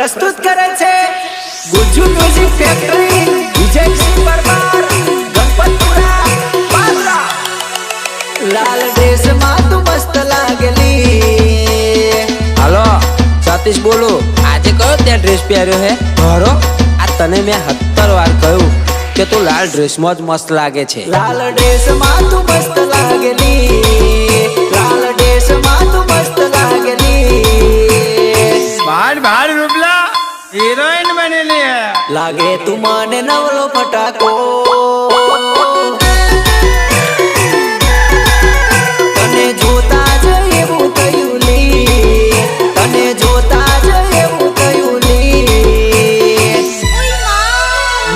પ્રસ્તુત કરે છે ગુજ્જુ મ્યુઝિક ફેક્ટરી વિજય પરમાર ગણપતપુરા પાદરા। લાલ ડ્રેસ માં તું મસ્ત લાગેલી। હાલો સતીશ બોલો, આજે કયો ત્યાં ડ્રેસ પહેર્યો હે? મારો આ તને મેં 70 વાર કહ્યું કે તું લાલ ડ્રેસ માં જ મસ્ત લાગે છે। લાલ ડ્રેસ માં તું મસ્ત લાગેલી। લાલ ડ્રેસ માં તું મસ્ત લાગેલી। बाहर रूपला हीरोइन बनेली है। लागे तू माने नवलो फटाको तने जोता ज एवुं थयुं ली। तने जोता ज एवुं थयुं ली।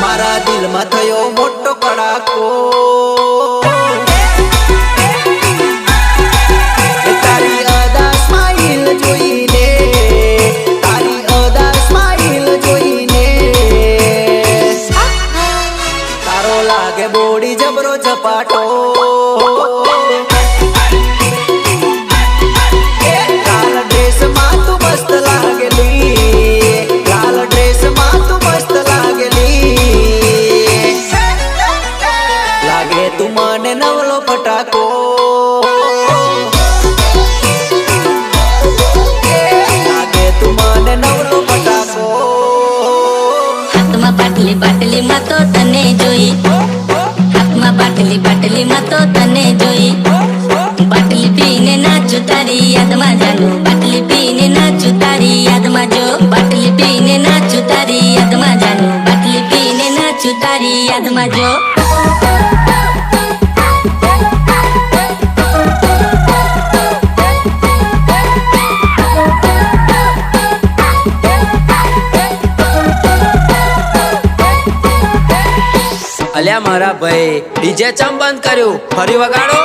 मारा दिल में थयो मोटो कड़ाको। तारी अदा स्माइल जोईने लागे बोड़ी जबरो झपाटो। लाल ड्रेस में तू मस्त लागेली। लाल ड्रेस में तू मस्त लागेली। लागे तू माने नवलो फटाको। लागे तू माने नवलो फटाको। हाथमा बाटली बाटली में तो तने जोई। हाथमा बाटली बाटली में तो तने जोई। बाटली पीने नाचू तारी याद में जानू। बाटली पीने नाचू तारी याद में जो। बाटली पीने नाचू तारी याद में जानू। बाटली पीने नाचू तारी याद में जो। અલ્યા મારા ભાઈ ડીજે ચમ બંધ કર્યું? ફરી વગાડો।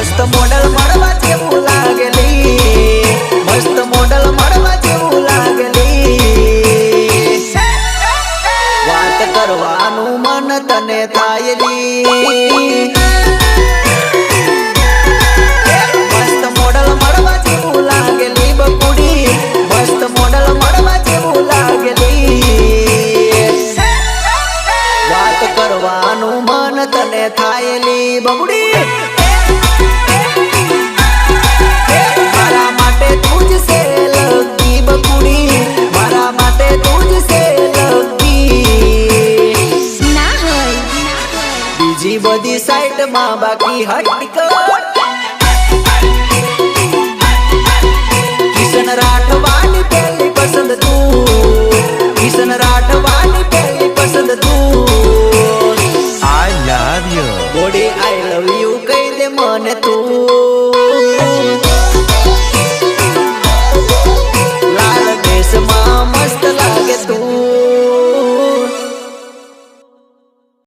मस्त मॉडल मड़वा जेवू लागेली। मस्त मॉडल मड़वा जेवू लागेली। वात करवानु मन तने थायली। मस्त मॉडल मड़वा जेवू लागेली बकुड़ी। मस्त मॉडल मड़वा जेवू लागेली। वात करवानु मन तने थायली बकुड़ी। मारा माटे तुझसे लगी बकुड़ी। मारा माटे तुझसे लगी। ना होय बीजी बदी साइड मां बाकी हटकर।